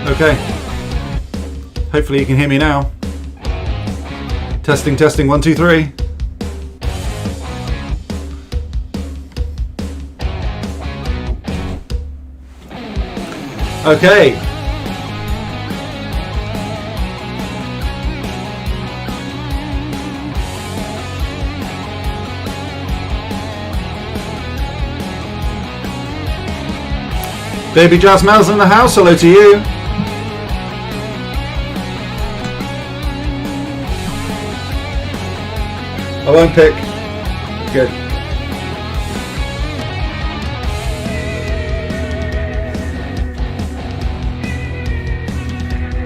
Okay. Hopefully you can hear me now. Testing, testing, 1, 2, 3. Okay. Baby Jazz Mel's in the house, hello to you. I won't pick. Good.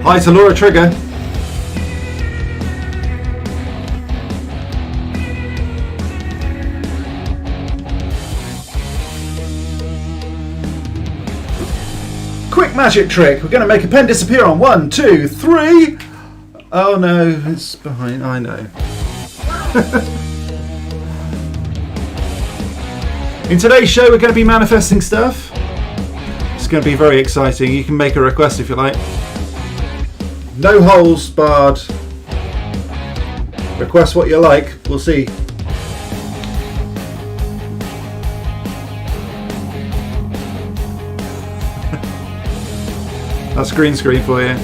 Hi to Laura Trigger. Quick magic trick. We're going to make a pen disappear on 1, 2, 3. Oh no, it's behind. I know. In today's show, we're going to be manifesting stuff. It's going to be very exciting. You can make a request if you like. No holes barred. Request what you like. We'll see. That's green screen for you.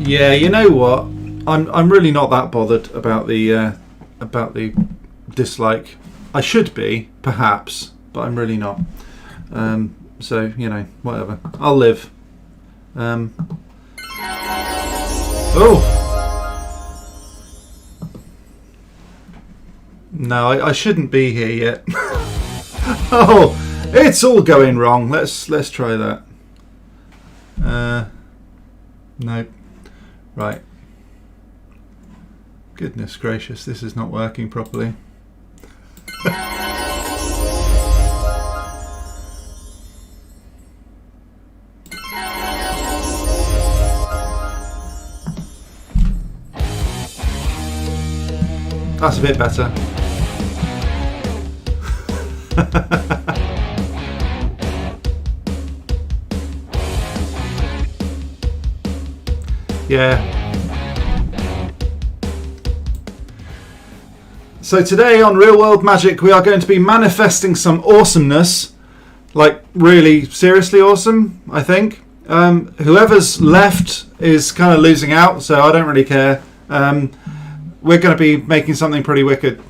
Yeah, you know what? I'm really not that bothered about the dislike. I should be, perhaps, but I'm really not. So, you know, whatever. I'll live. Oh! No, I shouldn't be here yet. Oh! It's all going wrong. Let's try that. Nope. Right. Goodness gracious, this is not working properly. That's a bit better. Yeah. So today on Real World Magic we are going to be manifesting some awesomeness. Like really seriously awesome, I think. Whoever's left is kind of losing out, so I don't really care. We're going to be making something pretty wicked.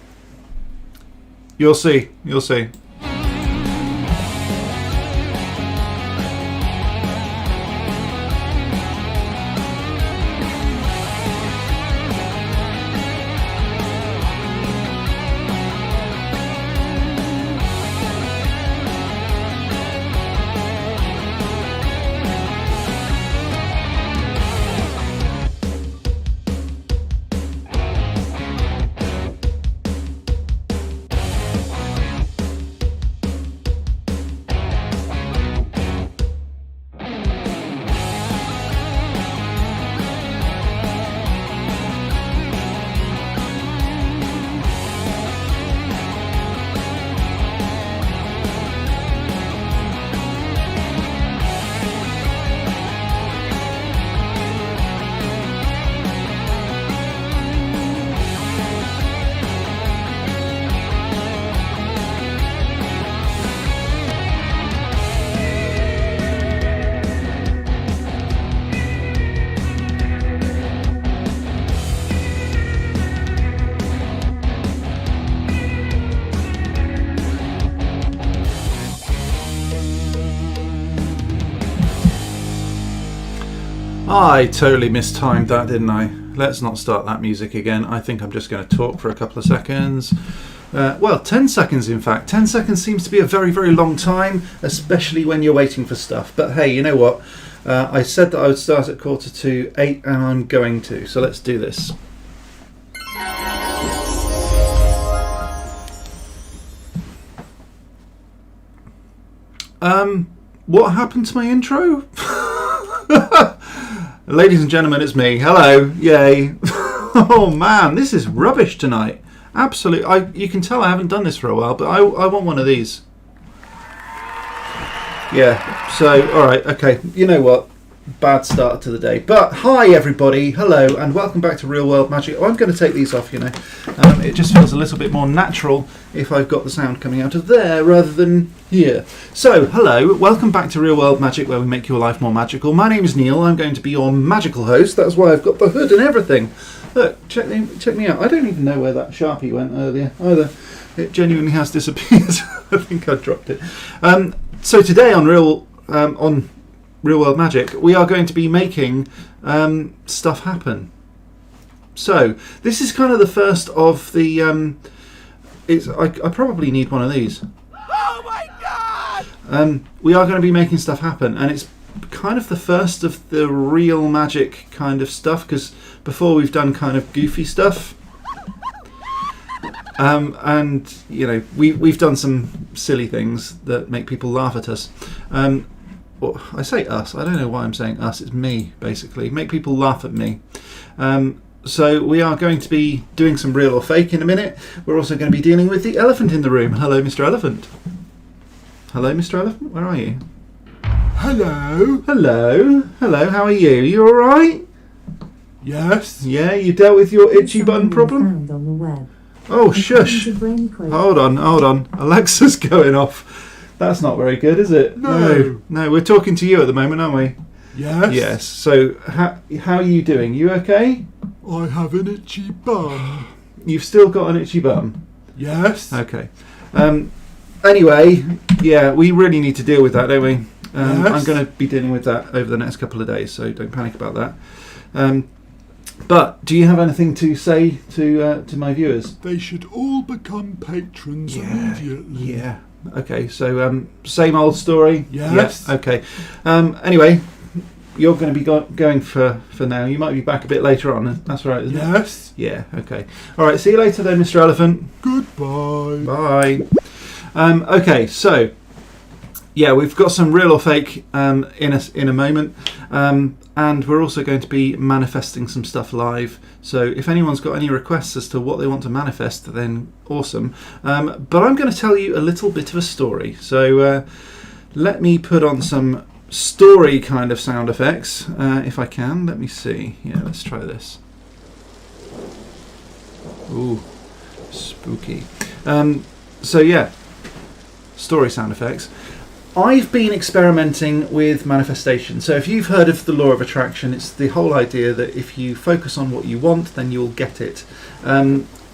You'll see. You'll see. I totally mistimed that, didn't I? Let's not start that music again. I think I'm just going to talk for a couple of seconds. Well, 10 seconds in fact. 10 seconds seems to be a very, very long time, especially when you're waiting for stuff. But hey, you know what? I said that I would start at 7:45 and I'm going to. So let's do this. What happened to my intro? Ladies and gentlemen, it's me. Hello. Yay. Oh man, this is rubbish tonight. Absolutely. You can tell I haven't done this for a while, but I want one of these. Yeah. So, alright, okay. You know what? Bad start to the day. But hi everybody. Hello and welcome back to Real World Magic. I'm going to take these off, you know. It just feels a little bit more natural if I've got the sound coming out of there rather than here. So, hello. Welcome back to Real World Magic, where we make your life more magical. My name is Neil. I'm going to be your magical host. That's why I've got the hood and everything. Look, check me out. I don't even know where that Sharpie went earlier either. It genuinely has disappeared. I think I dropped it. So today on Real World Magic, we are going to be making stuff happen. So this is kind of the first of the. I probably need one of these. Oh my god! We are going to be making stuff happen, and it's kind of the first of the real magic kind of stuff, because before we've done kind of goofy stuff. And you know we've done some silly things that make people laugh at us. Well, I say us. I don't know why I'm saying us. It's me, basically. Make people laugh at me. So we are going to be doing some real or fake in a minute. We're also going to be dealing with the elephant in the room. Hello, Mr. Elephant. Hello, Mr. Elephant. Where are you? Hello. Hello. Hello. How are you? You all right? Yes. Yeah. You dealt with your itchy button problem? Found on the web. Oh, shush. Hold on. Alexa's going off. That's not very good, is it? No. No, we're talking to you at the moment, aren't we? Yes. Yes. So how are you doing? You okay? I have an itchy bum. You've still got an itchy bum? Yes. Okay. Anyway, yeah, we really need to deal with that, don't we? Yes. I'm going to be dealing with that over the next couple of days, so don't panic about that. But do you have anything to say to my viewers? They should all become patrons immediately. Yeah. Okay. So same old story. Yes. Yeah, okay. Anyway, you're going to be going for now. You might be back a bit later on. That's right, isn't it? Yes. Yeah. Okay. All right. See you later, then, Mr. Elephant. Goodbye. Bye. Okay. So. Yeah, we've got some real or fake in a moment, and we're also going to be manifesting some stuff live. So if anyone's got any requests as to what they want to manifest, then awesome. But I'm going to tell you a little bit of a story. So let me put on some story kind of sound effects, if I can. Let me see. Yeah, let's try this. Ooh, spooky. So yeah, story sound effects. I've been experimenting with manifestation. So if you've heard of the law of attraction, it's the whole idea that if you focus on what you want, then you'll get it.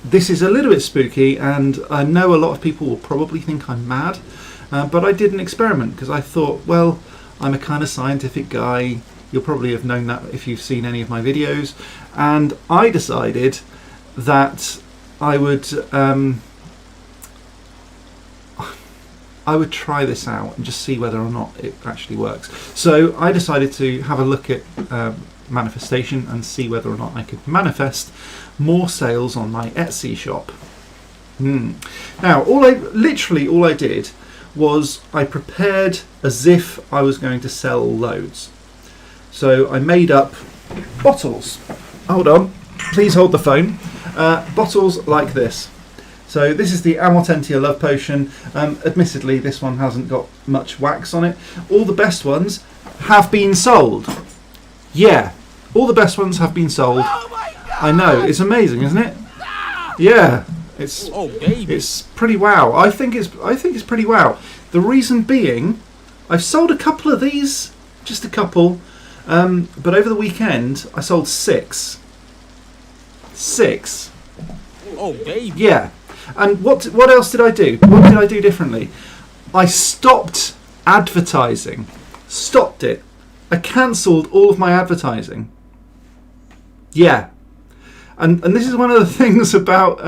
This is a little bit spooky, and I know a lot of people will probably think I'm mad, but I did an experiment because I thought, well, I'm a kind of scientific guy. You'll probably have known that if you've seen any of my videos. And I decided that I would try this out and just see whether or not it actually works. So I decided to have a look at manifestation and see whether or not I could manifest more sales on my Etsy shop. Now, all I did was I prepared as if I was going to sell loads. So I made up bottles. Hold on, please hold the phone. Bottles like this. So this is the Amortentia Love Potion. Admittedly, this one hasn't got much wax on it. All the best ones have been sold. Yeah, all the best ones have been sold. Oh my God! I know, it's amazing, isn't it? Yeah, it's pretty wow. I think it's pretty wow. The reason being, I've sold a couple of these, just a couple, but over the weekend I sold 6. 6. Oh baby. Yeah. And what else did I do? What did I do differently? I stopped advertising. Stopped it. I cancelled all of my advertising. Yeah. And this is one of the things about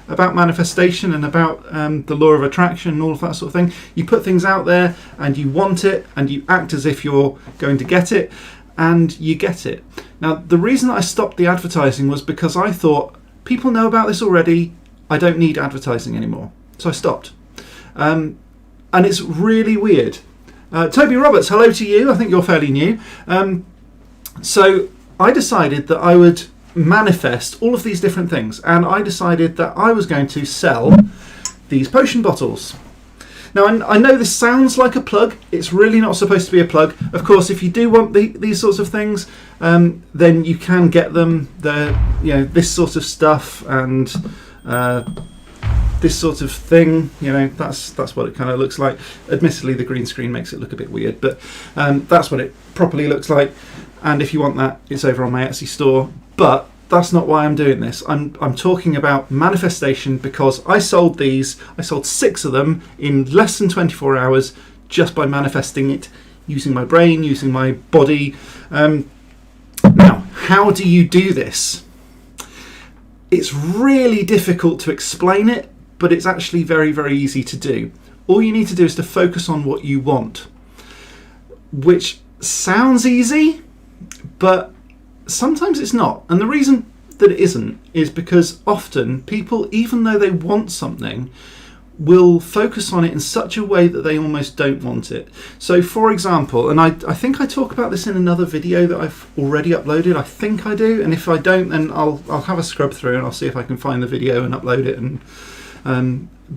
manifestation and about the law of attraction and all of that sort of thing. You put things out there and you want it and you act as if you're going to get it, and you get it. Now, the reason I stopped the advertising was because I thought, people know about this already. I don't need advertising anymore. So I stopped. And it's really weird. Toby Roberts, hello to you. I think you're fairly new. So I decided that I would manifest all of these different things. And I decided that I was going to sell these potion bottles. Now, I know this sounds like a plug. It's really not supposed to be a plug. Of course, if you do want these sorts of things, then you can get them. This sort of stuff and this sort of thing. That's what it kind of looks like. Admittedly, the green screen makes it look a bit weird, but that's what it properly looks like. And if you want that, it's over on my Etsy store. But that's not why I'm doing this. I'm talking about manifestation because I sold these. I sold 6 of them in less than 24 hours just by manifesting it, using my brain, using my body. Now, how do you do this? It's really difficult to explain it, but it's actually very, very easy to do. All you need to do is to focus on what you want, which sounds easy, but sometimes it's not. And the reason that it isn't is because often people, even though they want something, will focus on it in such a way that they almost don't want it. So for example, and I think I talk about this in another video that I've already uploaded. I think I do, and if I don't, then I'll have a scrub through and I'll see if I can find the video and upload it. And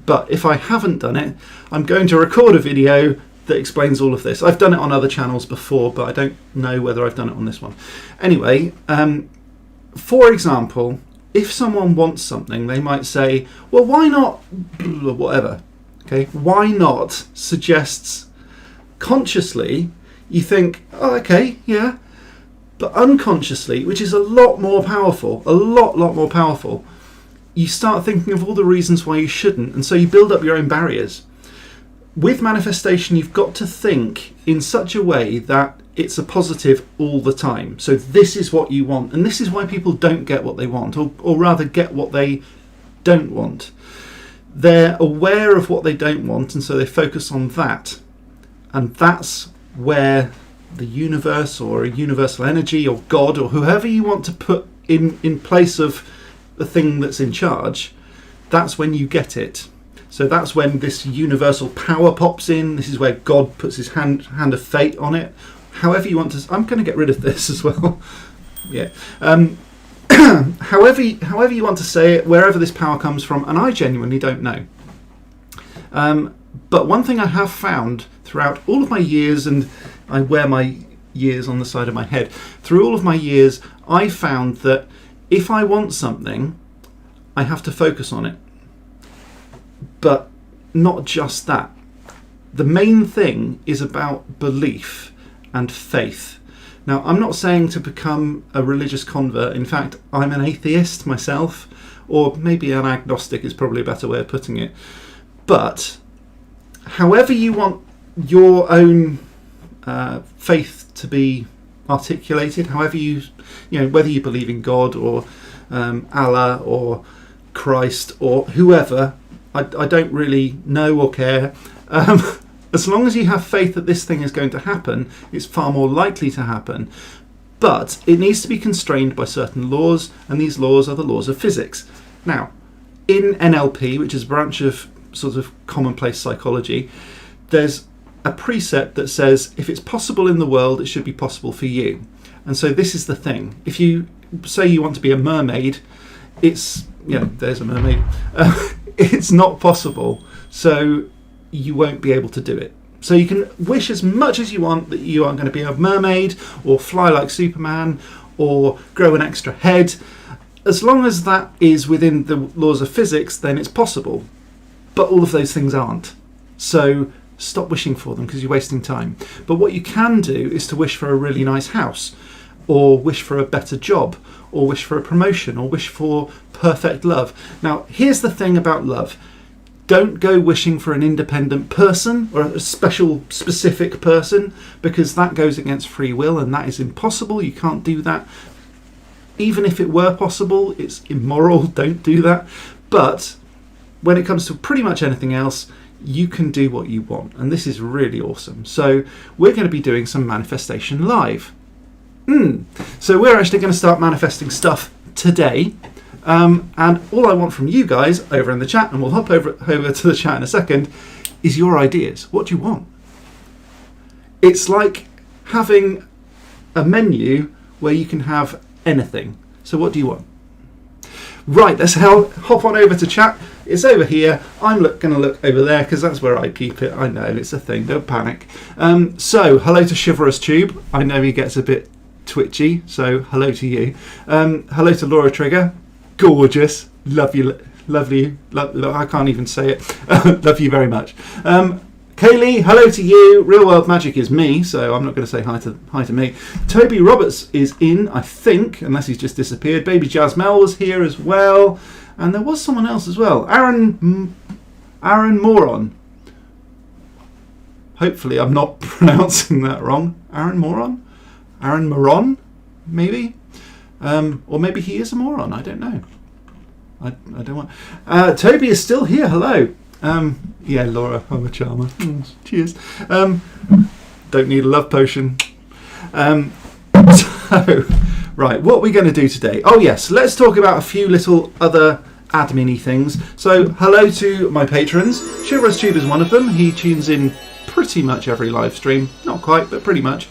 but if I haven't done it, I'm going to record a video that explains all of this. I've done it on other channels before, but I don't know whether I've done it on this one. Anyway, for example, if someone wants something, they might say, well, why not whatever? Okay, why not suggests consciously, you think, oh, okay, yeah. But unconsciously, which is a lot more powerful, a lot more powerful, you start thinking of all the reasons why you shouldn't, and so you build up your own barriers. With manifestation, you've got to think in such a way that it's a positive all the time. So this is what you want, and this is why people don't get what they want, or rather get what they don't want. They're aware of what they don't want, and so they focus on that. And that's where the universe, or a universal energy, or God, or whoever you want to put in place of the thing that's in charge, that's when you get it. So that's when this universal power pops in. This is where God puts his hand of fate on it. However you want to... I'm going to get rid of this as well. Yeah. However you want to say it, wherever this power comes from, and I genuinely don't know. But one thing I have found throughout all of my years, and I wear my years on the side of my head, through all of my years, I found that if I want something, I have to focus on it. But not just that. The main thing is about belief and faith. Now, I'm not saying to become a religious convert. In fact, I'm an atheist myself, or maybe an agnostic is probably a better way of putting it. But however you want your own faith to be articulated, however you know, whether you believe in God or Allah or Christ or whoever, I don't really know or care. As long as you have faith that this thing is going to happen, it's far more likely to happen. But it needs to be constrained by certain laws, and these laws are the laws of physics. Now, in NLP, which is a branch of sort of commonplace psychology, there's a precept that says if it's possible in the world, it should be possible for you. And so this is the thing. If you say you want to be a mermaid, it's, there's a mermaid. It's not possible. So you won't be able to do it. So you can wish as much as you want that you are going to be a mermaid, or fly like Superman, or grow an extra head. As long as that is within the laws of physics, then it's possible. But all of those things aren't. So stop wishing for them, because you're wasting time. But what you can do is to wish for a really nice house, or wish for a better job, or wish for a promotion, or wish for perfect love. Now, here's the thing about love. Don't go wishing for an independent person or a special, specific person, because that goes against free will, and that is impossible. You can't do that. Even if it were possible, it's immoral. Don't do that. But when it comes to pretty much anything else, you can do what you want. And this is really awesome. So we're going to be doing some manifestation live. So we're actually going to start manifesting stuff today. And all I want from you guys over in the chat, and we'll hop over to the chat in a second, is your ideas. What do you want? It's like having a menu where you can have anything. So what do you want? Right, let's hop on over to chat. It's over here. I'm going to look over there because that's where I keep it. I know, it's a thing. Don't panic. So hello to Chivalrous Tube. I know he gets a bit twitchy, so hello to you. Hello to Laura Trigger. Gorgeous. Love you. Lovely. I can't even say it. Love you very much. Kaylee, hello to you. Real World Magic is me, so I'm not going to say hi to me. Toby Roberts is in, I think, unless he's just disappeared. Baby Jasmel was here as well. And there was someone else as well. Aaron Moron. Hopefully I'm not pronouncing that wrong. Aaron Moron? Aaron Moron? Maybe? Or maybe he is a moron. I don't know. I don't want... Toby is still here. Hello. Yeah, Laura, I'm a charmer. Cheers. Don't need a love potion. So, right, what are we going to do today? Oh yes, let's talk about a few little other admin-y things. So, hello to my patrons. Chivalrous Tube is one of them. He tunes in pretty much every live stream. Not quite, but pretty much.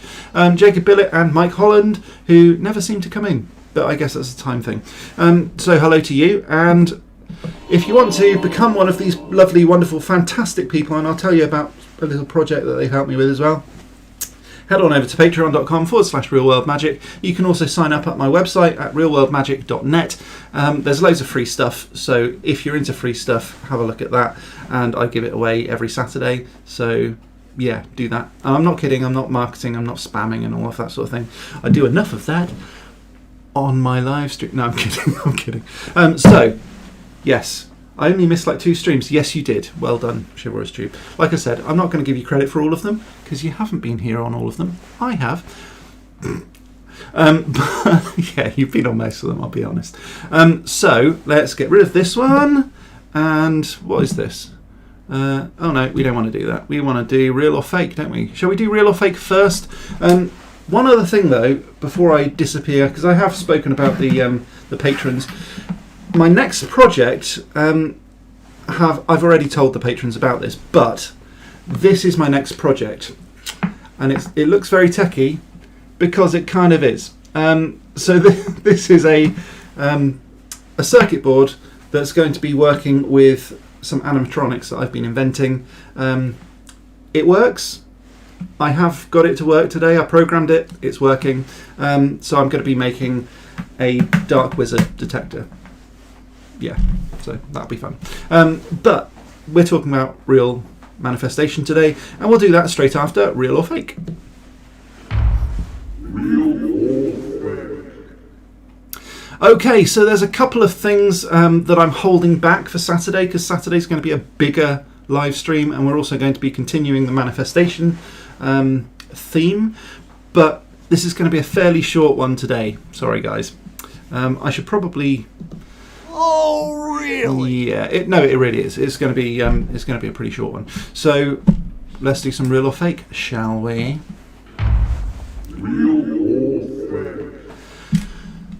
Jacob Billett and Mike Holland, who never seem to come in. But I guess that's a time thing. So hello to you. And if you want to become one of these lovely, wonderful, fantastic people, and I'll tell you about a little project that they've helped me with as well, head on over to patreon.com/realworldmagic. You can also sign up at my website at realworldmagic.net. There's loads of free stuff. So if you're into free stuff, have a look at that. And I give it away every Saturday. So yeah, do that. And I'm not kidding. I'm not marketing. I'm not spamming and all of that sort of thing. I do enough of that on my live stream. No, I'm kidding. I'm kidding. So, yes, I only missed like 2 streams. Yes, you did. Well done, Chivalrous Tube. Like I said, I'm not going to give you credit for all of them because you haven't been here on all of them. I have. But, yeah, you've been on most of them, I'll be honest. So, let's get rid of this one. And what is this? Oh no, we don't want to do that. We want to do real or fake, don't we? Shall we do real or fake first? One other thing though, before I disappear, because I have spoken about the patrons. My next project, I've already told the patrons about this, but this is my next project, and it looks very techie because it kind of is. So this is a circuit board that's going to be working with some animatronics that I've been inventing. It works. I have got it to work today. I programmed it. It's working. So I'm going to be making a dark wizard detector. Yeah, so that'll be fun. But we're talking about real manifestation today, and we'll do that straight after real or fake. Okay, so there's a couple of things that I'm holding back for Saturday, because Saturday's going to be a bigger live stream, and we're also going to be continuing the manifestation theme, but this is going to be a fairly short one today. Sorry, guys. I should probably... Oh, really? Yeah, it really is. It's going to be a pretty short one. So let's do some real or fake, shall we?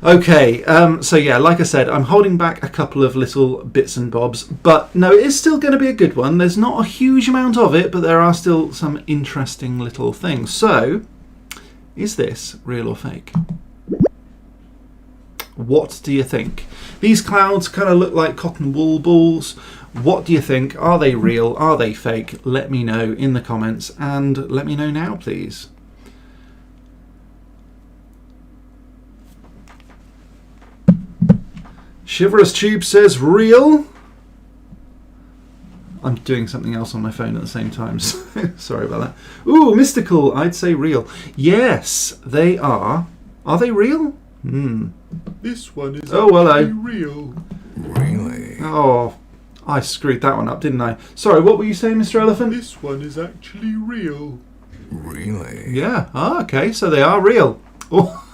Okay, so yeah, like I said, I'm holding back a couple of little bits and bobs, but no, it is still going to be a good one. There's not a huge amount of it, but there are still some interesting little things. So, is this real or fake? What do you think? These clouds kind of look like cotton wool balls. What do you think? Are they real? Are they fake? Let me know in the comments, and let me know now, please. Chivalrous Tube says real. I'm doing something else on my phone at the same time. Sorry about that. Ooh, mystical. I'd say real. Yes, they are. Are they real? This one is hello. real. Really? Oh, I screwed that one up, didn't I? Sorry, what were you saying, Mr. Elephant? This one is actually real. Really? Yeah. Oh, okay, so they are real. Oh.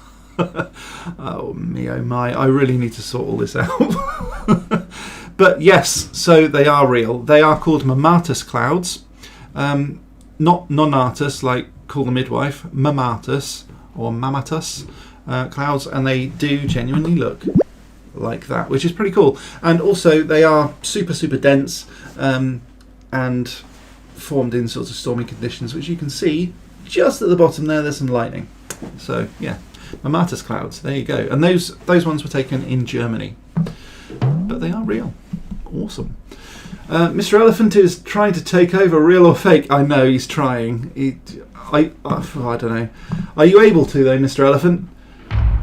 Oh me, oh my, I really need to sort all this out. But yes, so they are real. They are called mammatus clouds, not nonatus like Call the Midwife, mammatus or mammatus clouds, and they do genuinely look like that, which is pretty cool. And also they are super dense and formed in sorts of stormy conditions, which you can see just at the bottom there. There's some lightning. So yeah, mammatus clouds, there you go. And those ones were taken in Germany, but they are real. Awesome. Mr. Elephant is trying to take over, real or fake. I know he's trying. I don't know. Are you able to though, Mr. Elephant?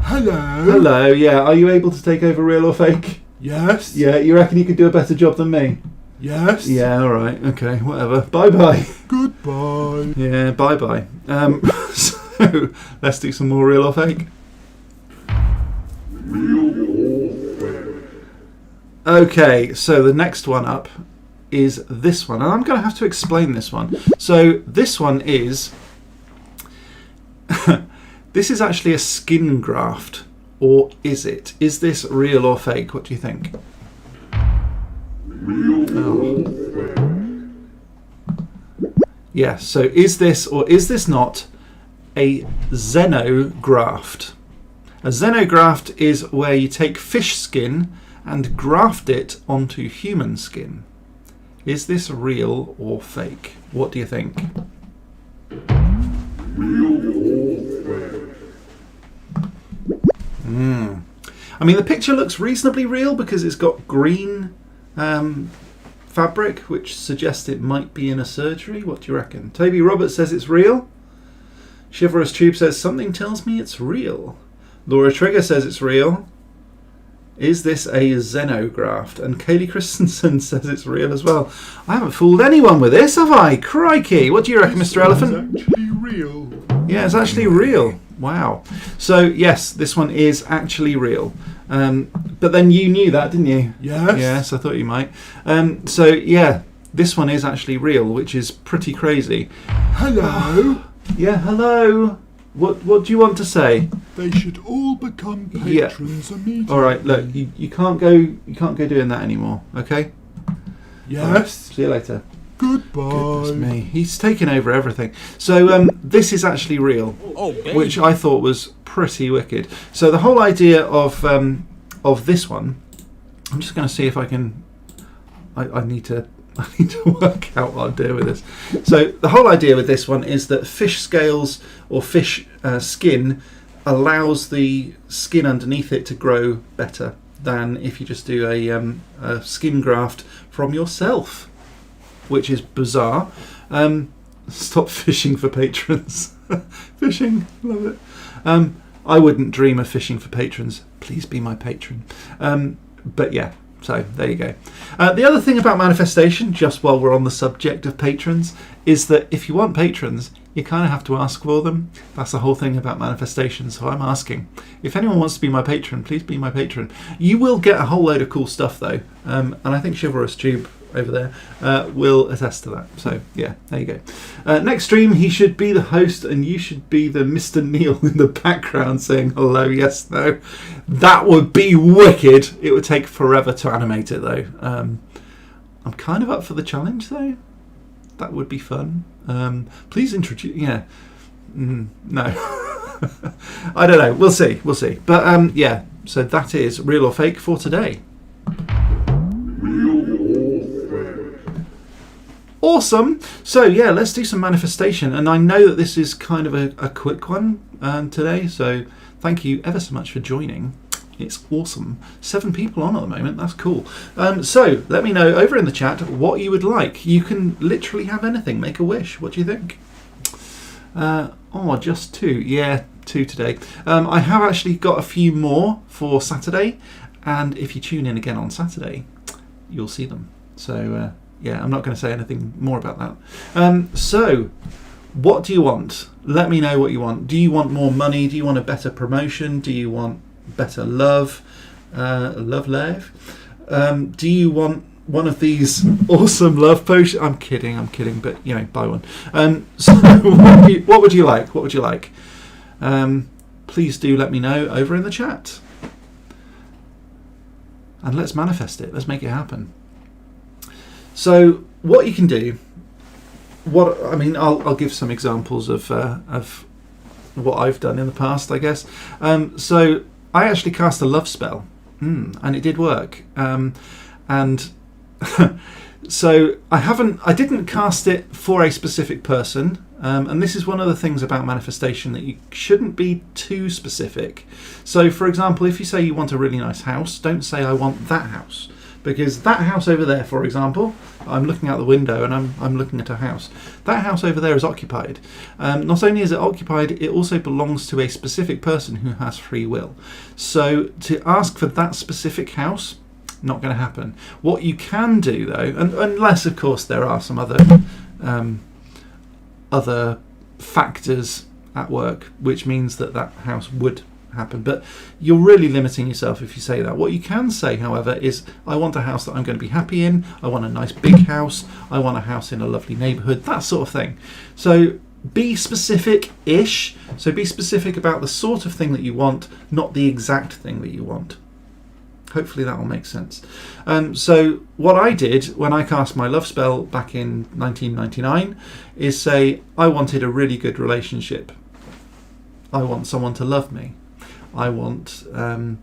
Hello, yeah. Are you able to take over, real or fake? Yes. Yeah, you reckon you could do a better job than me? Yes. Yeah, alright, okay, whatever. Bye-bye. Goodbye. Yeah, bye-bye. So, let's do some more real or fake. Okay, so the next one up is this one, and I'm going to have to explain this one. So this one is... this is actually a skin graft, or is it? Is this real or fake? What do you think? Oh. Yeah, so is this or is this not a xenograft? A xenograft is where you take fish skin and graft it onto human skin. Is this real or fake? What do you think? I mean, the picture looks reasonably real because it's got green fabric, which suggests it might be in a surgery. What do you reckon? Toby Roberts says it's real. Chivalrous Tube says something tells me it's real. Laura Trigger says it's real. Is this a xenograft? And Kaylee Christensen says it's real as well. I haven't fooled anyone with this, have I? Crikey. What do you reckon, Mr. Elephant? It's actually real. Yeah, it's actually real. Wow. So, yes, this one is actually real. But then you knew that, didn't you? Yes. Yes, I thought you might. So, yeah, this one is actually real, which is pretty crazy. Hello. Yeah, hello. What do you want to say? They should all become patrons immediately. All right, look, you can't go doing that anymore, okay? Yes. Right, see you later. Goodbye. Goodness me, he's taken over everything. So this is actually real, which I thought was pretty wicked. So the whole idea of this one, I'm just going to see if I can. I need to work out what I'm doing with this. So the whole idea with this one is that fish scales or fish skin allows the skin underneath it to grow better than if you just do a skin graft from yourself, which is bizarre. Stop fishing for patrons. Fishing, love it. I wouldn't dream of fishing for patrons. Please be my patron. But yeah. So there you go. The other thing about manifestation, just while we're on the subject of patrons, is that if you want patrons, you kind of have to ask for them. That's the whole thing about manifestation. So I'm asking. If anyone wants to be my patron, please be my patron. You will get a whole load of cool stuff though. And I think Chivalrous Tube over there will attest to that. So yeah, there you go. Next stream, he should be the host and you should be the Mr. Neil in the background saying hello, yes, no. That would be wicked. It would take forever to animate it though. I'm kind of up for the challenge though. That would be fun. Please introduce. Yeah. No. I don't know. We'll see. But yeah. So that is real or fake for today. Awesome. So yeah, let's do some manifestation. And I know that this is kind of a quick one today. So thank you ever so much for joining. It's awesome. 7 people on at the moment. That's cool. So let me know over in the chat what you would like. You can literally have anything. Make a wish. What do you think? Just 2. Yeah, 2 today. I have actually got a few more for Saturday. And if you tune in again on Saturday, you'll see them. So yeah, I'm not going to say anything more about that. So what do you want? Let me know what you want. Do you want more money? Do you want a better promotion? Do you want better love? Love life? Do you want one of these awesome love potions? I'm kidding, but you know, buy one. So what would you like? What would you like? Please do let me know over in the chat. And let's manifest it. Let's make it happen. So what you can do, I'll give some examples of what I've done in the past, I guess. So I actually cast a love spell, and it did work. And so I didn't cast it for a specific person. And this is one of the things about manifestation, that you shouldn't be too specific. So for example, if you say you want a really nice house, don't say I want that house. Because that house over there, for example, I'm looking out the window and I'm looking at a house. That house over there is occupied. Not only is it occupied, it also belongs to a specific person who has free will. So to ask for that specific house, not going to happen. What you can do though, unless of course there are some other factors at work, which means that house would happen, but you're really limiting yourself if you say that. What you can say, however, is I want a house that I'm going to be happy in. I want a nice big house. I want a house in a lovely neighborhood, that sort of thing. So be specific-ish. So be specific about the sort of thing that you want, not the exact thing that you want. Hopefully that will make sense. So what I did when I cast my love spell back in 1999 is say I wanted a really good relationship. I want someone to love me. I want I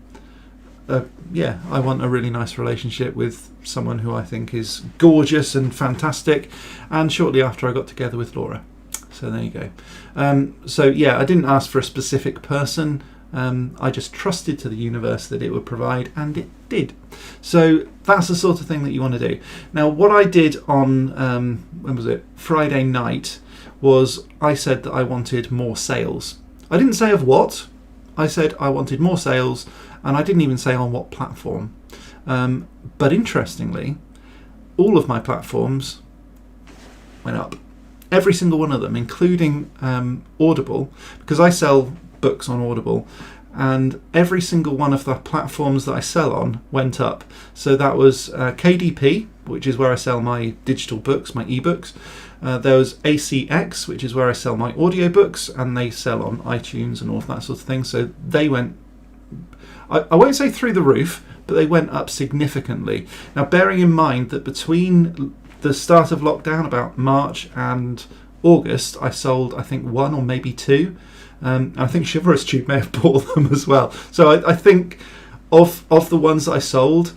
want a really nice relationship with someone who I think is gorgeous and fantastic. And shortly after, I got together with Laura. So there you go. So yeah, I didn't ask for a specific person. I just trusted to the universe that it would provide, and it did. So that's the sort of thing that you want to do. Now, what I did on when was it? Friday night, was I said that I wanted more sales. I didn't say of what. I said I wanted more sales, and I didn't even say on what platform. But interestingly, all of my platforms went up. Every single one of them, including Audible, because I sell books on Audible, and every single one of the platforms that I sell on went up. So that was KDP, which is where I sell my digital books, my ebooks. There was ACX, which is where I sell my audiobooks, and they sell on iTunes and all that sort of thing. So they went, I won't say through the roof, but they went up significantly. Now, bearing in mind that between the start of lockdown, about March and August, I sold, I think, 1 or maybe 2. And I think Chivalrous Tube may have bought them as well. So I think of the ones that I sold,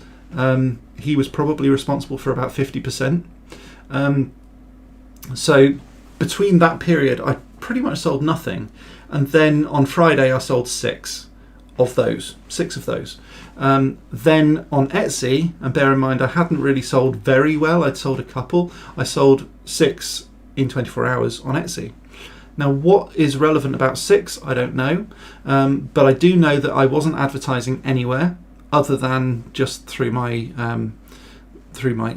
he was probably responsible for about 50%. So between that period, I pretty much sold nothing. And then on Friday, I sold 6 of those. Then on Etsy, and bear in mind, I hadn't really sold very well. I'd sold a couple. I sold 6 in 24 hours on Etsy. Now, what is relevant about 6, I don't know. But I do know that I wasn't advertising anywhere other than just through my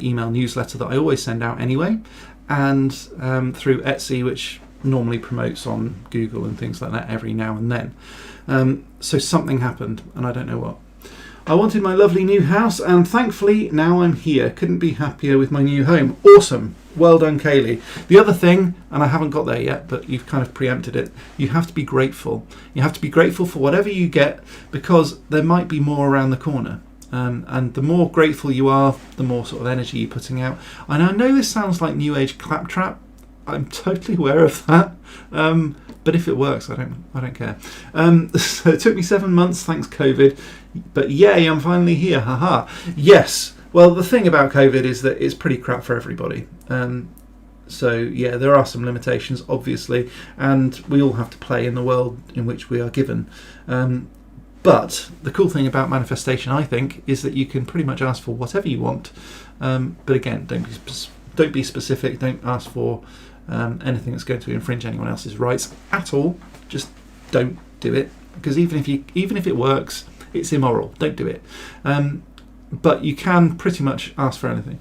email newsletter that I always send out anyway, and through Etsy, which normally promotes on Google and things like that every now and then. So something happened, and I don't know what. I wanted my lovely new house, and thankfully now I'm here. Couldn't be happier with my new home. Awesome. Well done, Kaylee. The other thing, and I haven't got there yet, but you've kind of preempted it, you have to be grateful. You have to be grateful for whatever you get, because there might be more around the corner. And the more grateful you are, the more sort of energy you're putting out. And I know this sounds like New Age claptrap. I'm totally aware of that. But if it works, I don't care. So it took me 7 months, thanks COVID. But yay, I'm finally here. Haha. Yes. Well, the thing about COVID is that it's pretty crap for everybody. So yeah, there are some limitations, obviously, and we all have to play in the world in which we are given. But the cool thing about manifestation, I think, is that you can pretty much ask for whatever you want. But again, don't be specific. Don't ask for anything that's going to infringe anyone else's rights at all. Just don't do it, because even if it works, it's immoral. Don't do it. But you can pretty much ask for anything.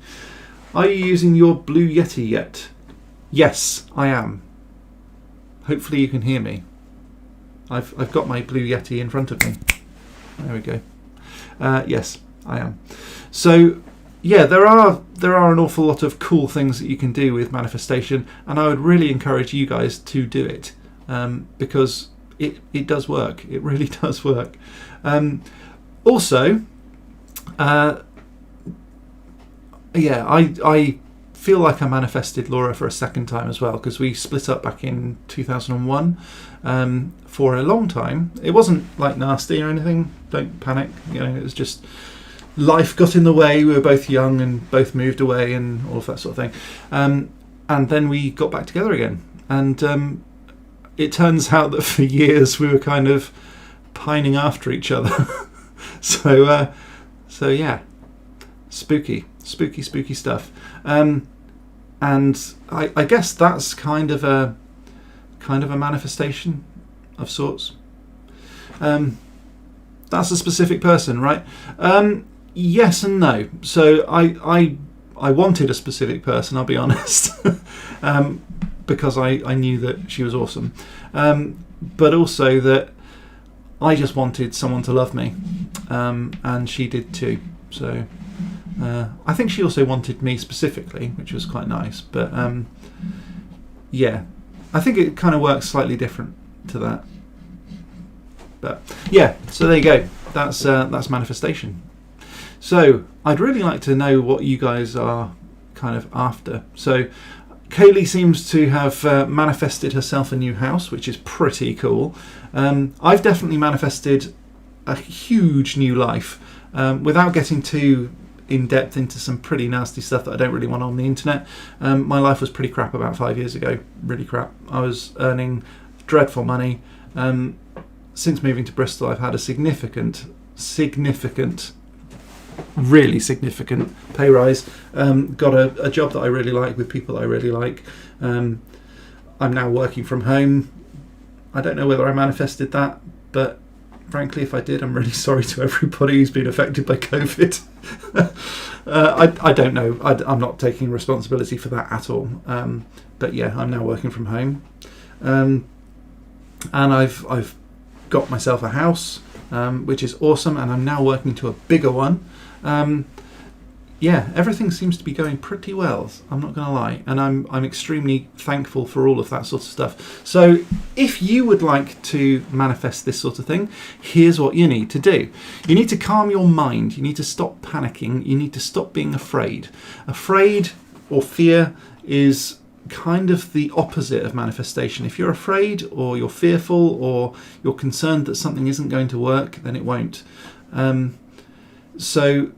Are you using your Blue Yeti yet? Yes, I am. Hopefully you can hear me. I've got my Blue Yeti in front of me. There we go. Yes, I am. So yeah, there are an awful lot of cool things that you can do with manifestation, and I would really encourage you guys to do it, because it does work. It really does work. Also, yeah, I feel like I manifested Laura for a second time as well, because we split up back in 2001 for a long time. It wasn't like nasty or anything. Don't panic. You know, it was just life got in the way. We were both young and both moved away and all of that sort of thing. And then we got back together again. And it turns out that for years we were kind of pining after each other. So yeah, spooky stuff. And I guess that's kind of a manifestation of sorts. That's a specific person, right? Yes and no. So I wanted a specific person, I'll be honest, because I knew that she was awesome, but also that I just wanted someone to love me, and she did too. So I think she also wanted me specifically, which was quite nice. But yeah, I think it kind of works slightly different to that. But yeah, so there you go. That's manifestation. So I'd really like to know what you guys are kind of after. So Kaylee seems to have manifested herself a new house, which is pretty cool. I've definitely manifested a huge new life, without getting too in depth into some pretty nasty stuff that I don't really want on the internet. My life was pretty crap about 5 years ago. Really crap. I was earning dreadful money. Since moving to Bristol, I've had a significant, really significant pay rise. Got a job that I really like with people that I really like. I'm now working from home. I don't know whether I manifested that, but frankly, if I did, I'm really sorry to everybody who's been affected by COVID. I don't know. I'm not taking responsibility for that at all. But yeah, I'm now working from home, and I've got myself a house, which is awesome, and I'm now working to a bigger one. Yeah, everything seems to be going pretty well, I'm not going to lie, and I'm extremely thankful for all of that sort of stuff. So if you would like to manifest this sort of thing, here's what you need to do. You need to calm your mind. You need to stop panicking. You need to stop being afraid. Afraid or fear is kind of the opposite of manifestation. If you're afraid or you're fearful or you're concerned that something isn't going to work, then it won't. So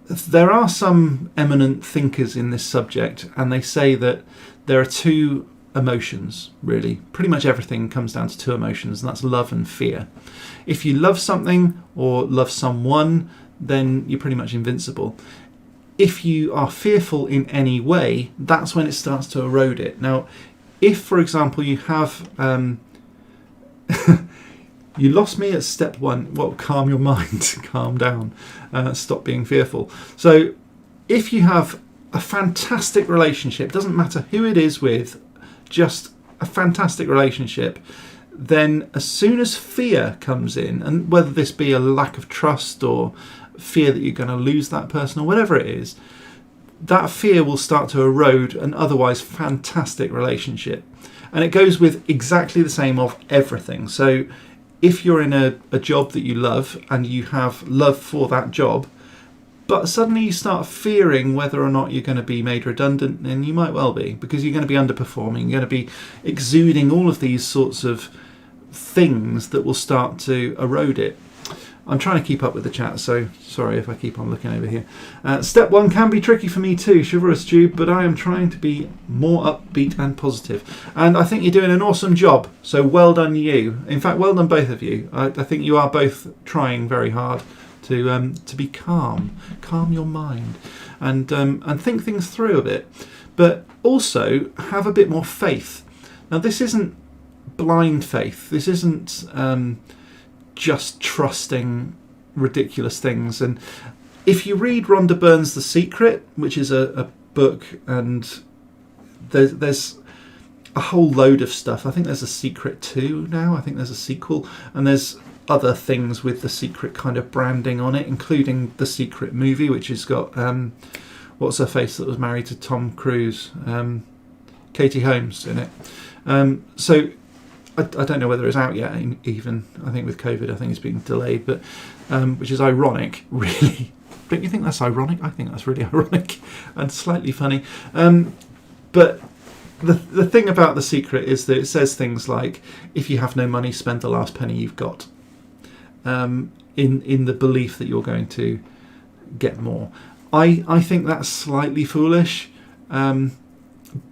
there are some eminent thinkers in this subject, and they say that there are two emotions, really. Pretty much everything comes down to two emotions, and that's love and fear. If you love something or love someone, then you're pretty much invincible. If you are fearful in any way, that's when it starts to erode it. Now, if, for example, you have... You lost me at step one. Well, calm your mind, calm down, stop being fearful. So if you have a fantastic relationship, doesn't matter who it is with, just a fantastic relationship, then as soon as fear comes in, and whether this be a lack of trust or fear that you're going to lose that person or whatever it is, that fear will start to erode an otherwise fantastic relationship. And it goes with exactly the same of everything. So if you're in a job that you love and you have love for that job, but suddenly you start fearing whether or not you're going to be made redundant, then you might well be, because you're going to be underperforming, you're going to be exuding all of these sorts of things that will start to erode it. I'm trying to keep up with the chat, so sorry if I keep on looking over here. Step one can be tricky for me too, chivalrous Jude, but I am trying to be more upbeat and positive. And I think you're doing an awesome job, so well done you. In fact, well done both of you. I think you are both trying very hard to be calm your mind, and think things through a bit, but also have a bit more faith. Now, this isn't blind faith. This isn't just trusting ridiculous things. And if you read Rhonda Byrne's The Secret, which is a book, and there's a whole load of stuff. I think there's a Secret 2 now. I think there's a sequel, and there's other things with The Secret kind of branding on it, including The Secret movie, which has got what's her face that was married to Tom Cruise, Katie Holmes in it. So I don't know whether it's out yet, even. I think with COVID, I think it's been delayed, but which is ironic, really. Don't you think that's ironic? I think that's really ironic and slightly funny. But the thing about The Secret is that it says things like, if you have no money, spend the last penny you've got, in the belief that you're going to get more. I think that's slightly foolish.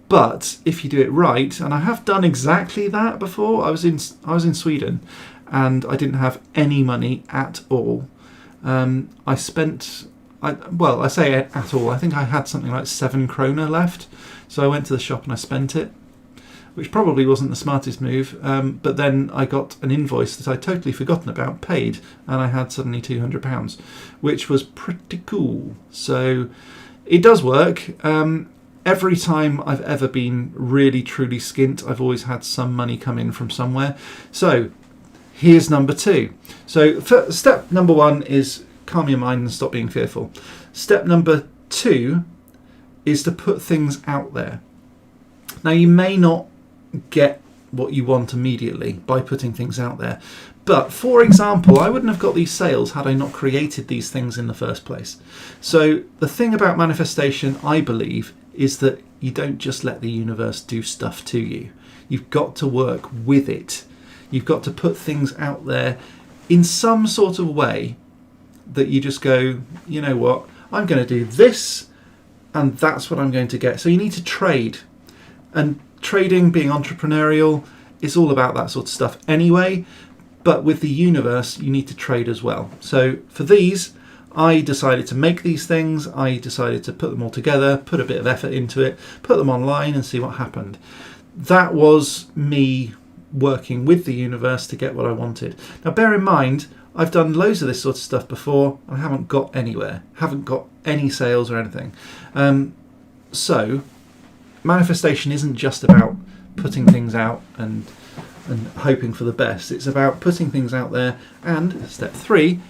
But if you do it right, and I have done exactly that before. I was in Sweden, and I didn't have any money at all. I say at all. I think I had something like 7 krona left, so I went to the shop and I spent it, which probably wasn't the smartest move. But then I got an invoice that I'd totally forgotten about paid, and I had suddenly £200, which was pretty cool. So it does work. Every time I've ever been really, truly skint, I've always had some money come in from somewhere. So here's number 2. So step number 1 is calm your mind and stop being fearful. Step number 2 is to put things out there. Now, you may not get what you want immediately by putting things out there. But, for example, I wouldn't have got these sales had I not created these things in the first place. So the thing about manifestation, I believe, is that you don't just let the universe do stuff to you. You've got to work with it. You've got to put things out there in some sort of way that you just go, you know what, I'm going to do this, and that's what I'm going to get. So you need to trade. And trading, being entrepreneurial, is all about that sort of stuff anyway. But with the universe, you need to trade as well. So for these, I decided to make these things. I decided to put them all together, put a bit of effort into it, put them online and see what happened. That was me working with the universe to get what I wanted. Now, bear in mind, I've done loads of this sort of stuff before. I haven't got anywhere, haven't got any sales or anything. So manifestation isn't just about putting things out and hoping for the best. It's about putting things out there, and step three,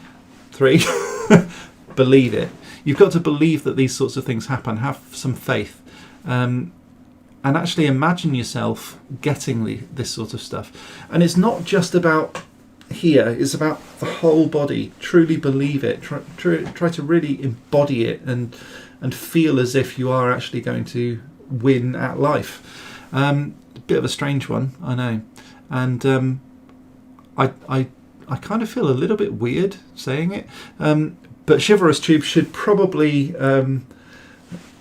believe it. You've got to believe that these sorts of things happen. Have some faith, and actually imagine yourself getting this sort of stuff. And it's not just about here, it's about the whole body. Truly believe it. Try to really embody it and feel as if you are actually going to win at life. A bit of a strange one, I know. And I kind of feel a little bit weird saying it. But Chivalrous Tube should probably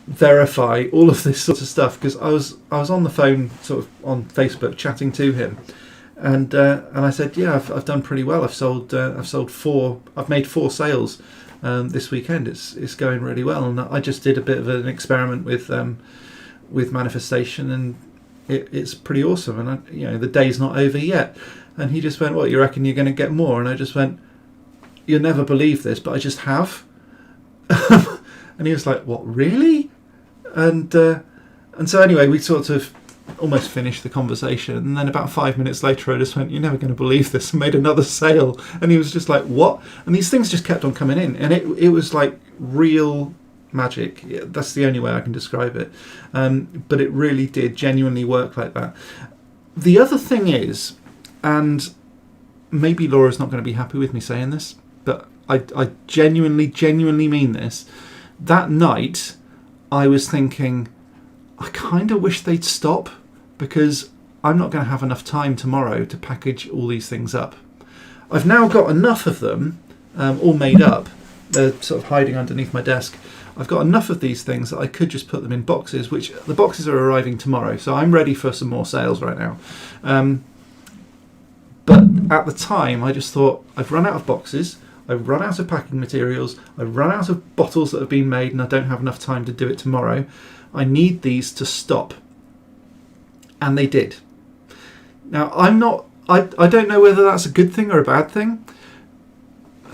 verify all of this sort of stuff, because I was on the phone, sort of on Facebook, chatting to him, and I said, yeah, I've done pretty well. I've sold 4. I've made 4 sales this weekend. It's going really well, and I just did a bit of an experiment with manifestation, and it's pretty awesome. And the day's not over yet. And he just went, "What, you reckon you're going to get more?" And I just went, "You'll never believe this, but I just have." And he was like, "What, really?" And so anyway, we sort of almost finished the conversation, and then about 5 minutes later I just went, "You're never going to believe this," and made another sale. And he was just like, "What?" And these things just kept on coming in, and it was like real magic. That's the only way I can describe it. But it really did genuinely work like that. The other thing is, and maybe Laura's not going to be happy with me saying this, but I genuinely mean this. That night, I was thinking, I kind of wish they'd stop, because I'm not going to have enough time tomorrow to package all these things up. I've now got enough of them, all made up. They're sort of hiding underneath my desk. I've got enough of these things that I could just put them in boxes, which the boxes are arriving tomorrow. So I'm ready for some more sales right now. But at the time, I just thought, I've run out of boxes. I've run out of packing materials. I've run out of bottles that have been made, and I don't have enough time to do it tomorrow. I need these to stop. And they did. Now, I don't know whether that's a good thing or a bad thing.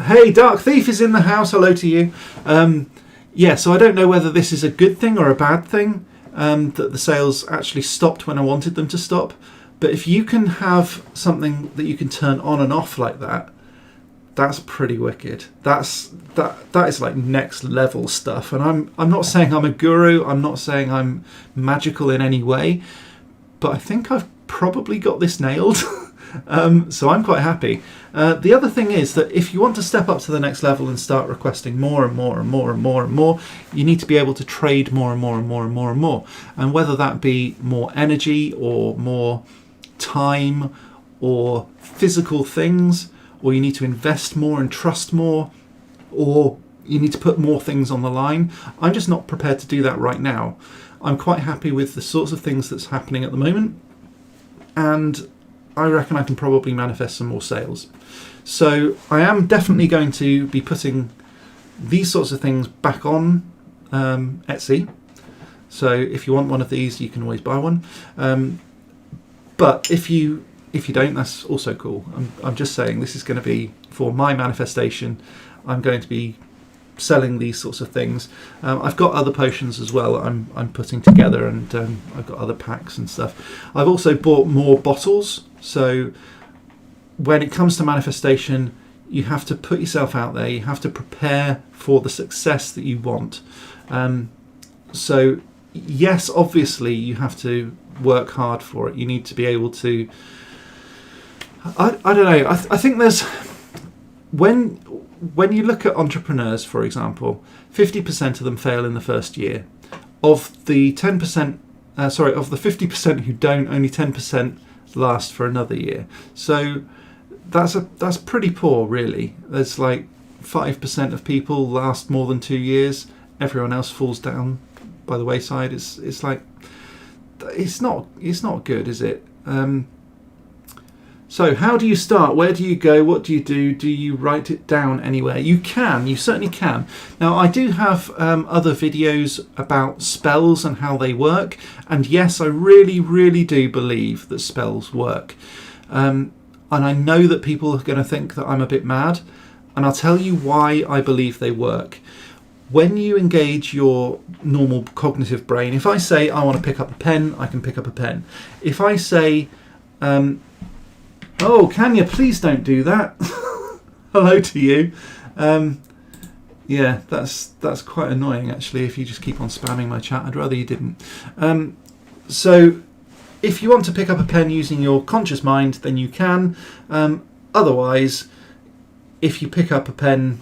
Hey, Dark Thief is in the house. Hello to you. So I don't know whether this is a good thing or a bad thing, that the sales actually stopped when I wanted them to stop. But if you can have something that you can turn on and off like that, that's pretty wicked. That is like next level stuff. And I'm not saying I'm a guru. I'm not saying I'm magical in any way. But I think I've probably got this nailed. So I'm quite happy. The other thing is that if you want to step up to the next level and start requesting more and more and more and more and more, you need to be able to trade more and more and more and more and more. And whether that be more energy or more time or physical things, or you need to invest more and trust more, or you need to put more things on the line. I'm just not prepared to do that right now. I'm quite happy with the sorts of things that's happening at the moment, and I reckon I can probably manifest some more sales. So I am definitely going to be putting these sorts of things back on Etsy. So if you want one of these, you can always buy one. But if you don't, that's also cool. I'm just saying this is going to be for my manifestation. I'm going to be selling these sorts of things. I've got other potions as well I'm putting together, and I've got other packs and stuff. I've also bought more bottles. So when it comes to manifestation, you have to put yourself out there. You have to prepare for the success that you want. So yes, obviously you have to work hard for it. You need to be able to, I don't know, I think there's, when you look at entrepreneurs, for example, 50% of them fail in the first year. Of the 10%, of the 50% who don't, only 10% last for another year. So that's pretty poor, really. There's like 5% of people last more than 2 years. Everyone else falls down by the wayside. It's like, it's not good, is it? So how do you start? Where do you go? What do you do? Do you write it down anywhere? You can. You certainly can. Now, I do have other videos about spells and how they work. And yes, I really, really do believe that spells work. And I know that people are going to think that I'm a bit mad. And I'll tell you why I believe they work. When you engage your normal cognitive brain, if I say I want to pick up a pen, I can pick up a pen. If I say... oh, Kanya, please don't do that. Hello to you. Yeah, that's quite annoying, actually, if you just keep on spamming my chat. I'd rather you didn't. So if you want to pick up a pen using your conscious mind, then you can. Otherwise, if you pick up a pen,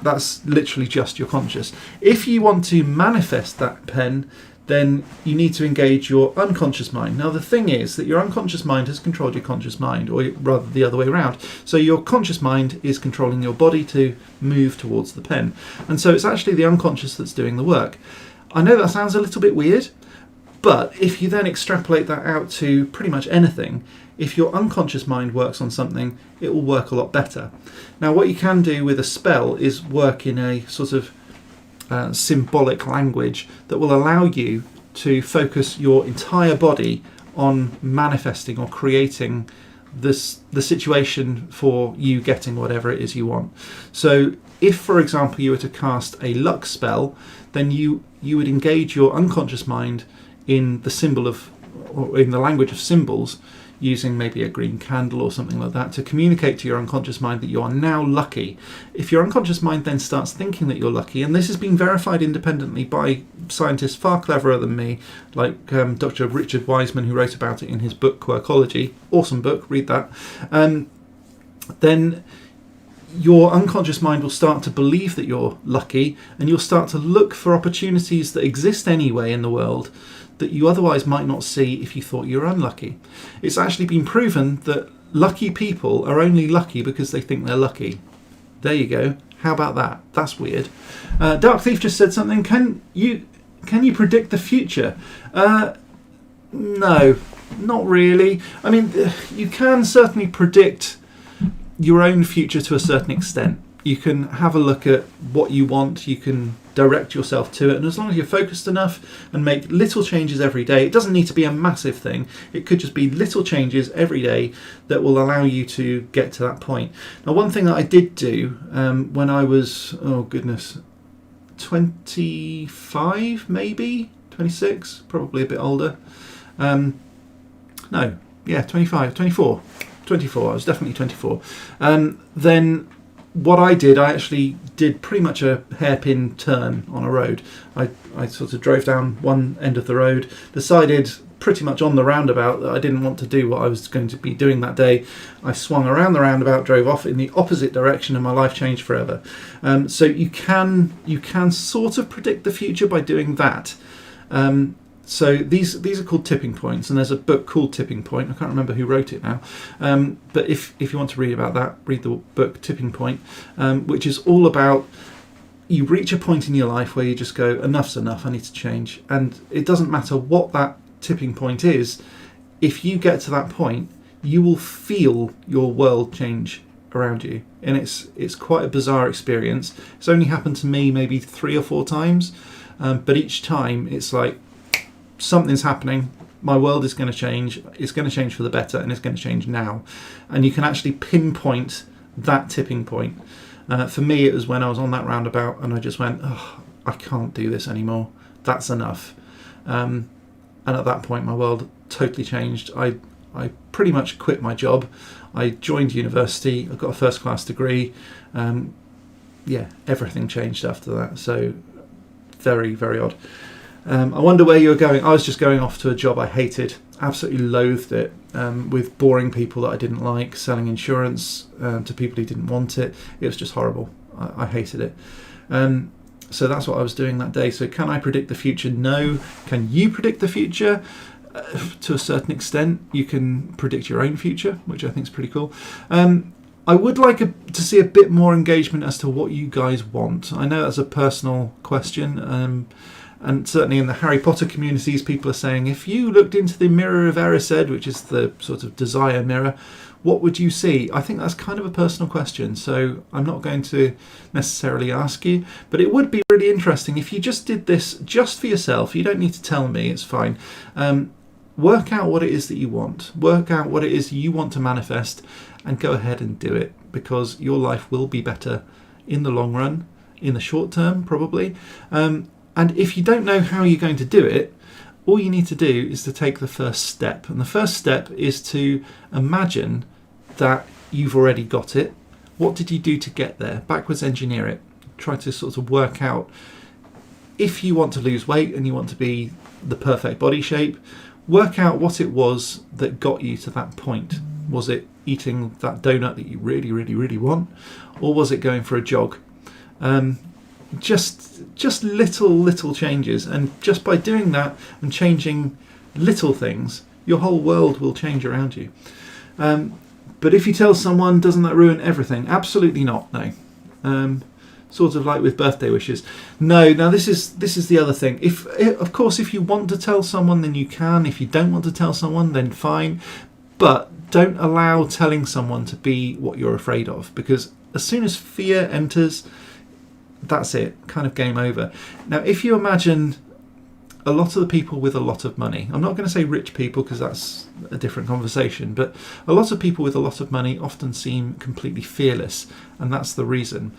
that's literally just your conscious. If you want to manifest that pen, then you need to engage your unconscious mind. Now, the thing is that your unconscious mind has controlled your conscious mind, or rather the other way around. So your conscious mind is controlling your body to move towards the pen. And so it's actually the unconscious that's doing the work. I know that sounds a little bit weird, but if you then extrapolate that out to pretty much anything, if your unconscious mind works on something, it will work a lot better. Now, what you can do with a spell is work in a sort of symbolic language that will allow you to focus your entire body on manifesting or creating the situation for you getting whatever it is you want. So if, for example, you were to cast a luck spell, then you would engage your unconscious mind in the symbol of, or in the language of symbols, using maybe a green candle or something like that to communicate to your unconscious mind that you are now lucky. If your unconscious mind then starts thinking that you're lucky, and this has been verified independently by scientists far cleverer than me, like Dr. Richard Wiseman, who wrote about it in his book Quirkology, awesome book, read that, then your unconscious mind will start to believe that you're lucky, and you'll start to look for opportunities that exist anyway in the world that you otherwise might not see if you thought you were unlucky. It's actually been proven that lucky people are only lucky because they think they're lucky. There you go. How about that? That's weird. Dark Thief just said something. Can you predict the future? No, not really. I mean, you can certainly predict your own future to a certain extent. You can have a look at what you want. You can direct yourself to it, and as long as you're focused enough and make little changes every day, it doesn't need to be a massive thing. It could just be little changes every day that will allow you to get to that point. Now, one thing that I did do when I was 25, maybe 26, probably a bit older. 24. I was definitely 24. Then what I actually did pretty much a hairpin turn on a road. I sort of drove down one end of the road, decided pretty much on the roundabout that I didn't want to do what I was going to be doing that day. I swung around the roundabout, drove off in the opposite direction, and my life changed forever. So you can sort of predict the future by doing that. So these are called tipping points, and there's a book called Tipping Point. I can't remember who wrote it now, but if you want to read about that, read the book Tipping Point, which is all about you reach a point in your life where you just go, enough's enough, I need to change. And it doesn't matter what that tipping point is. If you get to that point, you will feel your world change around you, and it's quite a bizarre experience. It's only happened to me maybe 3 or 4 times, but each time it's like, something's happening, my world is going to change, it's going to change for the better, and it's going to change now. And you can actually pinpoint that tipping point. For me, it was when I was on that roundabout and I just went, oh, I can't do this anymore, that's enough. And at that point my world totally changed. I pretty much quit my job, I joined university, I got a first class degree. Everything changed after that. So very, very odd. I wonder where you were going. I was just going off to a job I hated, absolutely loathed it, with boring people that I didn't like, selling insurance to people who didn't want it. It was just horrible. I hated it. So that's what I was doing that day. So can I predict the future? No. Can you predict the future? To a certain extent. You can predict your own future, which I think is pretty cool. I would like to see a bit more engagement as to what you guys want. I know that's a personal question. And certainly in the Harry Potter communities, people are saying, if you looked into the Mirror of Erised, which is the sort of desire mirror, what would you see? I think that's kind of a personal question, so I'm not going to necessarily ask you, but it would be really interesting if you just did this just for yourself. You don't need to tell me, it's fine. Work out what it is that you want. Work out what it is you want to manifest and go ahead and do it, because your life will be better in the long run, in the short term probably. And if you don't know how you're going to do it, all you need to do is to take the first step. And the first step is to imagine that you've already got it. What did you do to get there? Backwards engineer it. Try to sort of work out, if you want to lose weight and you want to be the perfect body shape, work out what it was that got you to that point. Was it eating that donut that you really, really, really want? Or was it going for a jog? Just little changes, and just by doing that and changing little things, your whole world will change around you. But if you tell someone, doesn't that ruin everything? Absolutely not, no. Sort of like with birthday wishes. No, now this is the other thing. Of course, if you want to tell someone, then you can. If you don't want to tell someone, then fine. But don't allow telling someone to be what you're afraid of, because as soon as fear enters, that's it, kind of game over. Now, if you imagine a lot of the people with a lot of money, I'm not going to say rich people because that's a different conversation, but a lot of people with a lot of money often seem completely fearless, and that's the reason.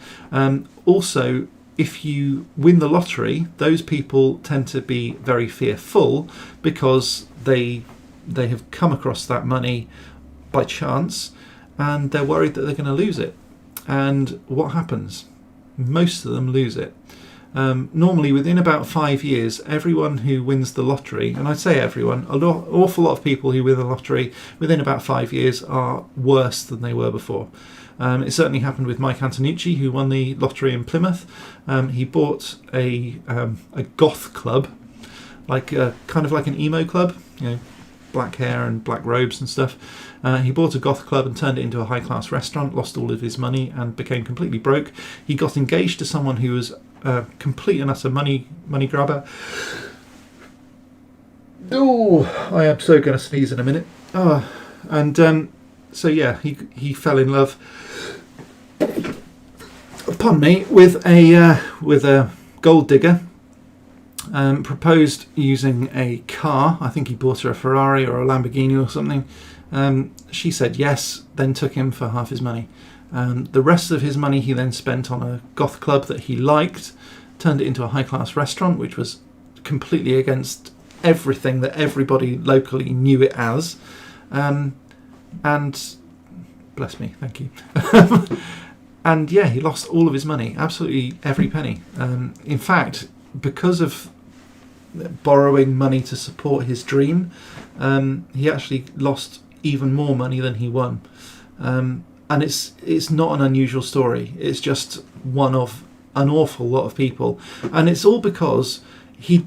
Also, if you win the lottery, those people tend to be very fearful because they have come across that money by chance and they're worried that they're going to lose it. And what happens? Most of them lose it. Normally within about 5 years, everyone who wins the lottery, and I'd say everyone, an awful lot of people who win the lottery within about 5 years are worse than they were before. It certainly happened with Mike Antonucci, who won the lottery in Plymouth. He bought a goth club, like kind of like an emo club, black hair and black robes and stuff. He bought a goth club and turned it into a high-class restaurant, lost all of his money and became completely broke. He got engaged to someone who was a complete and utter money grabber. Oh, I am so going to sneeze in a minute. So yeah, he fell in love, pardon me, with a gold digger. Proposed using a car. I think he bought her a Ferrari or a Lamborghini or something. She said yes, then took him for half his money. The rest of his money he then spent on a goth club that he liked, turned it into a high-class restaurant, which was completely against everything that everybody locally knew it as. And bless me, thank you. And yeah, he lost all of his money, absolutely every penny. In fact, because of borrowing money to support his dream, he actually lost even more money than he won. And it's not an unusual story. It's just one of an awful lot of people, and it's all because he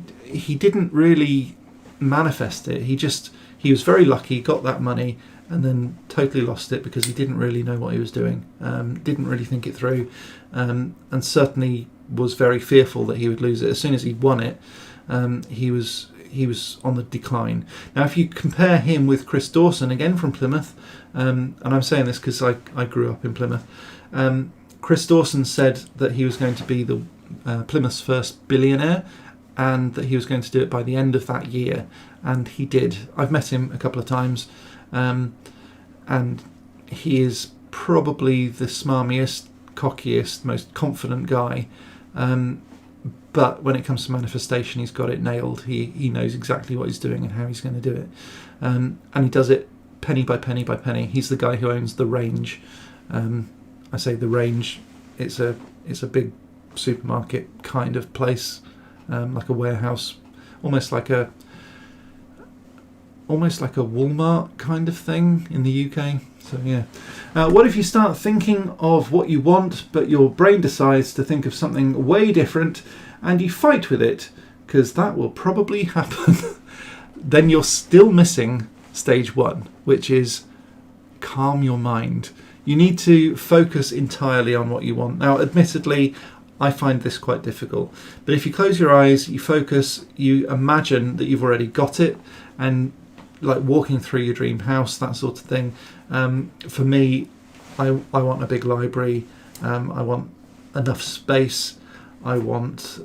didn't really manifest it. He was very lucky, got that money, and then totally lost it because he didn't really know what he was doing. Didn't really think it through, and certainly was very fearful that he would lose it. As soon as he won it, he was on the decline. Now, if you compare him with Chris Dawson, again from Plymouth, and I'm saying this because I grew up in Plymouth, Chris Dawson said that he was going to be the Plymouth's first billionaire, and that he was going to do it by the end of that year, and he did. I've met him a couple of times, and he is probably the smarmiest, cockiest, most confident guy. But when it comes to manifestation, he's got it nailed. He knows exactly what he's doing and how he's going to do it. And he does it penny by penny by penny. He's the guy who owns the Range. I say the Range. It's a big supermarket kind of place, like a warehouse, almost like a Walmart kind of thing in the UK. So yeah. What if you start thinking of what you want, but your brain decides to think of something way different, and you fight with it, because that will probably happen. Then you're still missing stage 1, which is calm your mind. You need to focus entirely on what you want. Now, admittedly, I find this quite difficult. But if you close your eyes, you focus, you imagine that you've already got it, and like walking through your dream house, that sort of thing. For me, I want a big library. I want enough space. I want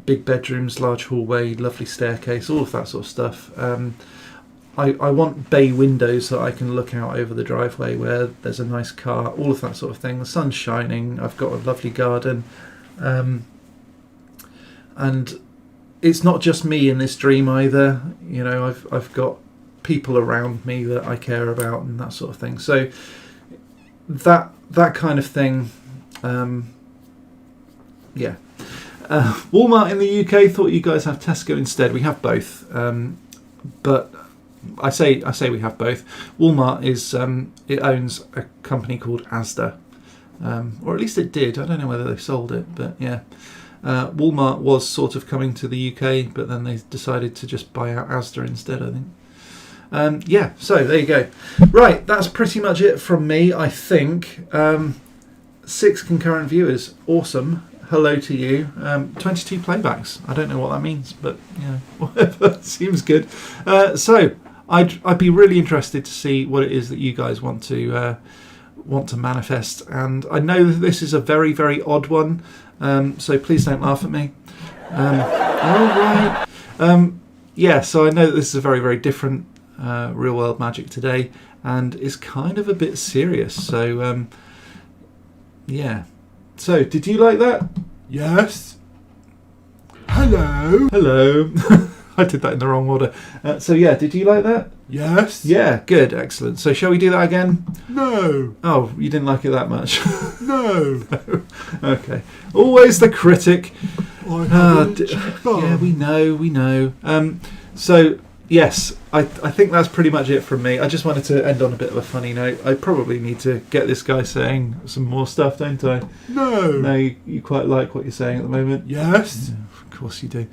big bedrooms, large hallway, lovely staircase, all of that sort of stuff. I want bay windows so I can look out over the driveway where there's a nice car, all of that sort of thing. The sun's shining. I've got a lovely garden. And it's not just me in this dream either. You know, I've got people around me that I care about and that sort of thing. So that kind of thing, yeah. Walmart in the UK thought you guys have Tesco instead. We have both, but I say we have both. Walmart is it owns a company called Asda, or at least it did. I don't know whether they've sold it, but yeah. Walmart was sort of coming to the UK, but then they decided to just buy out Asda instead, I think. Yeah, so there you go. Right, that's pretty much it from me, I think. 6 concurrent viewers. Awesome. Hello to you. 22 playbacks. I don't know what that means, but yeah, whatever. Seems good. So I'd be really interested to see what it is that you guys want to manifest. And I know that this is a very, very odd one. So please don't laugh at me. All right. Yeah, so I know that this is a very, very different real world magic today, and it's kind of a bit serious. So yeah. So did you like that? Yes. Hello. Hello. I did that in the wrong order. So yeah, did you like that? Yes. Yeah, good, excellent. So shall we do that again? No. Oh, you didn't like it that much? No. No. Okay. Always the critic. Yeah, we know. So yes, I think that's pretty much it from me. I just wanted to end on a bit of a funny note. I probably need to get this guy saying some more stuff, don't I? No. No, you quite like what you're saying at the moment. Yes. Yeah, of course you do.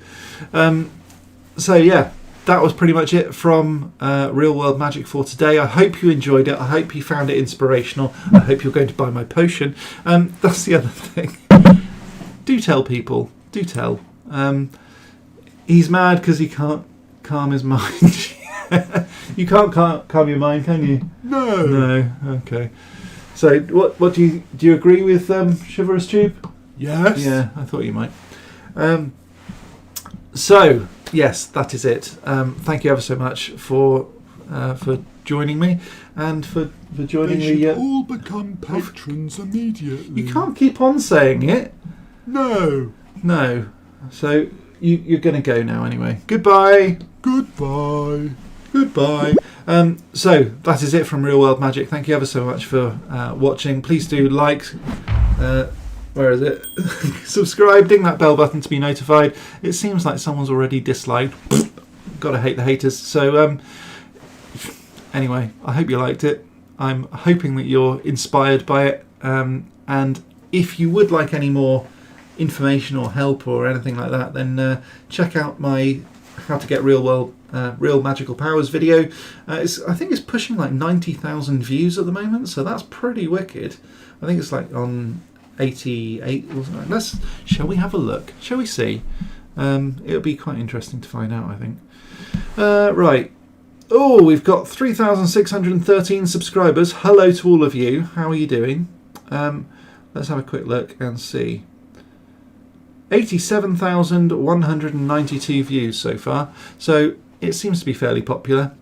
So yeah, that was pretty much it from Real World Magic for today. I hope you enjoyed it. I hope you found it inspirational. I hope you're going to buy my potion. That's the other thing. Do tell people. Do tell. He's mad because he can't calm his mind. You can't calm your mind, can you? No. No. Okay. So what do you agree with Chivalrous Tube? Yes. Yeah, I thought you might. So yes, that is it. Thank you ever so much for joining me and for joining They the. should all become patrons immediately. You can't keep on saying it. No. No. So you're going to go now anyway. Goodbye. Goodbye. Goodbye. So that is it from Real World Magic. Thank you ever so much for watching. Please do like. Where is it? Subscribe, ding that bell button to be notified. It seems like someone's already disliked. Gotta hate the haters. So anyway, I hope you liked it. I'm hoping that you're inspired by it. And if you would like any more information or help or anything like that, then check out my How to Get Real Magical Powers video. I think it's pushing like 90,000 views at the moment, so that's pretty wicked. I think it's like on 88 or something. Shall we have a look? Shall we see? It'll be quite interesting to find out, I think. Right. Oh, we've got 3,613 subscribers. Hello to all of you. How are you doing? Let's have a quick look and see. 87,192 views so far. So it seems to be fairly popular.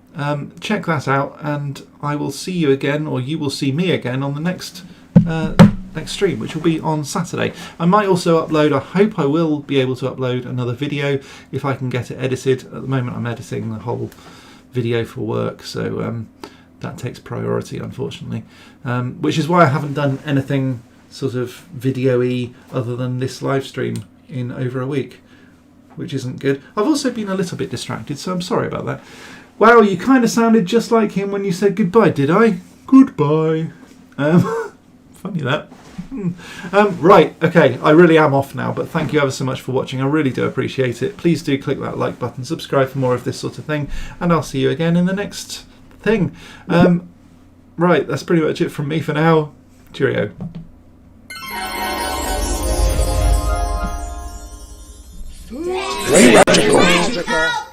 Check that out, and I will see you again, or you will see me again on the next stream, which will be on Saturday. I might also upload, I hope I will be able to upload another video if I can get it edited. At the moment I'm editing the whole video for work, so that takes priority, unfortunately, which is why I haven't done anything sort of video-y other than this live stream in over a week, which isn't good. I've also been a little bit distracted, so I'm sorry about that. Wow, you kind of sounded just like him when you said goodbye, did I? Goodbye. Funny that. Right, okay, I really am off now, but thank you ever so much for watching. I really do appreciate it. Please do click that like button, subscribe for more of this sort of thing, and I'll see you again in the next thing. Right, that's pretty much it from me for now. Cheerio. Magical.